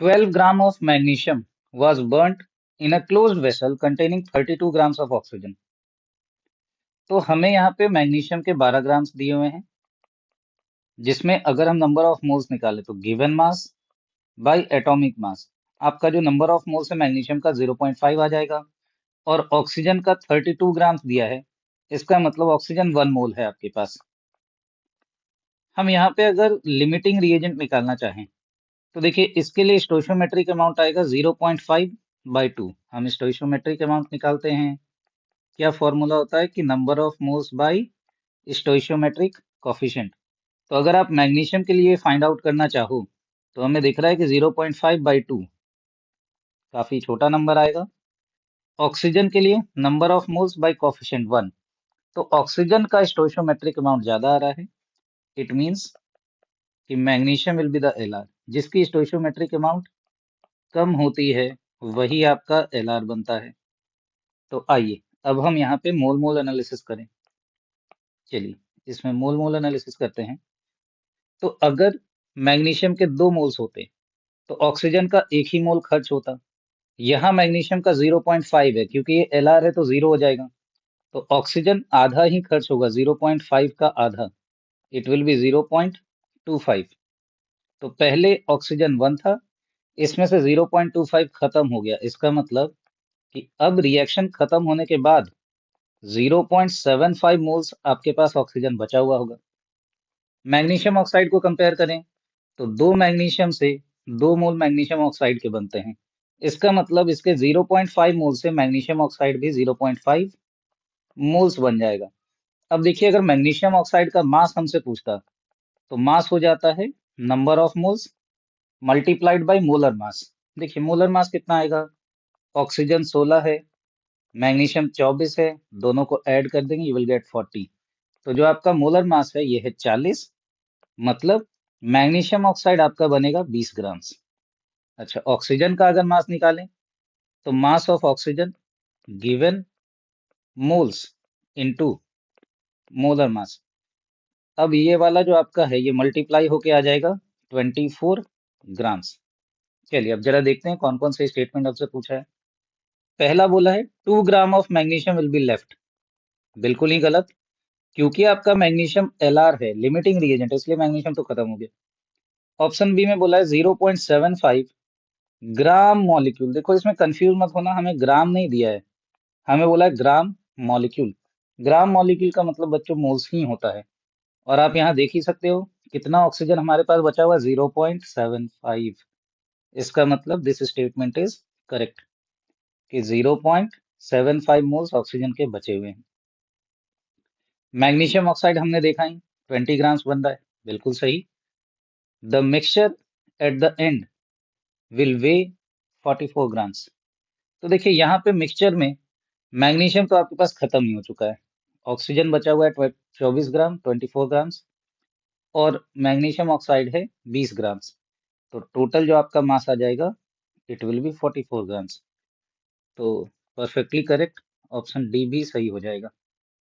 12 gram of magnesium was burnt in a closed vessel containing 32 grams of oxygen. तो हमें यहाँ पे magnesium के 12 ग्राम्स दिए हुए हैं, जिसमें अगर हम नंबर ऑफ मोल्स निकालें तो given mass by atomic mass, आपका जो नंबर ऑफ मोल्स है मैग्नीशियम का 0.5 आ जाएगा, और ऑक्सीजन का 32 ग्राम्स दिया है, इसका मतलब ऑक्सीजन 1 मोल है आपके पास। हम यहाँ पे अगर लिमिटिंग रिएजेंट निकालना चाहें तो देखिए इसके लिए स्टोइशियोमेट्रिक अमाउंट आएगा 0.5/2। हम स्टोइशियोमेट्रिक अमाउंट निकालते हैं। क्या फॉर्मूला होता है कि number of moles bye स्टोइशियोमेट्रिक coefficient. तो अगर आप मैग्नीशियम के लिए फाइंड आउट करना चाहो तो हमें दिख रहा है कि 0.5/2 काफी छोटा नंबर आएगा। ऑक्सीजन के लिए number of moles bye coefficient 1, तो ऑक्सीजन का स्टोइशियोमेट्रिक अमाउंट ज्यादा आ रहा है। इट मींस कि magnesium will be the LR, जिसकी स्टोइशियोमेट्रिक अमाउंट कम होती है वही आपका एलआर बनता है। तो आइए अब हम यहाँ पे मोल मोल एनालिसिस करें। चलिए इसमें मोल मोल एनालिसिस करते हैं। तो अगर मैग्नीशियम के 2 मोल्स होते तो ऑक्सीजन का 1 ही मोल खर्च होता। यहाँ मैग्नीशियम का 0.5 है, क्योंकि ये एलआर है तो जीरो हो जाएगा, तो ऑक्सीजन आधा ही खर्च होगा, 0.5 का आधा, इट विल बी 0.25। तो पहले ऑक्सीजन 1 था, इसमें से 0.25 खत्म हो गया, इसका मतलब कि अब रिएक्शन खत्म होने के बाद 0.75 मोल्स आपके पास ऑक्सीजन बचा हुआ होगा। मैग्नीशियम ऑक्साइड को कंपेयर करें तो 2 मैग्नीशियम से 2 मोल मैग्नीशियम ऑक्साइड के बनते हैं। इसका मतलब इसके 0.5 मोल से मैग्नीशियम ऑक्साइड भी 0.5 मोल्स बन जाएगा। अब देखिए अगर मैग्नीशियम ऑक्साइड का मास हमसे पूछता तो मास हो जाता है number of moles multiplied by molar mass. देखिए मोलर मास कितना आएगा, ऑक्सीजन 16 है, मैग्नीशियम 24 है, दोनों को ऐड कर देंगे यू विल गेट 40। तो जो आपका मोलर मास है ये है 40, मतलब मैग्नीशियम ऑक्साइड आपका बनेगा 20 ग्राम्स। अच्छा ऑक्सीजन का अगर मास निकालें तो mass of oxygen given moles into molar mass. अब ये वाला जो आपका है ये मल्टीप्लाई होके आ जाएगा 24 ग्राम्स। चलिए अब जरा देखते हैं कौन कौन से स्टेटमेंट आपसे पूछा है। पहला बोला है 2 gram of magnesium will be left. बिल्कुल ही गलत, क्योंकि आपका मैग्नीशियम एलआर है, लिमिटिंग रिएजेंट है, इसलिए मैग्नीशियम तो खत्म हो गया। ऑप्शन बी में बोला है 0.75 ग्राम मॉलिक्यूल। देखो इसमें कंफ्यूज मत होना, हमें ग्राम नहीं दिया है, हमें बोला है ग्राम मॉलिक्यूल। ग्राम मॉलिक्यूल का मतलब बच्चों मोल्स ही होता है, और आप यहाँ देख ही सकते हो कितना ऑक्सीजन हमारे पास बचा हुआ है, 0.75। इसका मतलब दिस स्टेटमेंट इज करेक्ट कि 0.75 मोल्स ऑक्सीजन के बचे हुए हैं। मैग्नीशियम ऑक्साइड हमने देखा ही 20 ग्राम्स बन रहा है, बिल्कुल सही। The mixture at the end will way 44 grams. तो देखिए यहाँ पे मिक्सचर में मैग्नीशियम तो आपके पास खत्म ही हो चुका है, ऑक्सीजन बचा हुआ है 24 ग्राम, 24 ग्राम्स, और मैग्नीशियम ऑक्साइड है 20 ग्राम्स। तो टोटल जो आपका मास आ जाएगा इट विल बी 44 ग्राम्स। तो परफेक्टली करेक्ट, ऑप्शन डी भी सही हो जाएगा।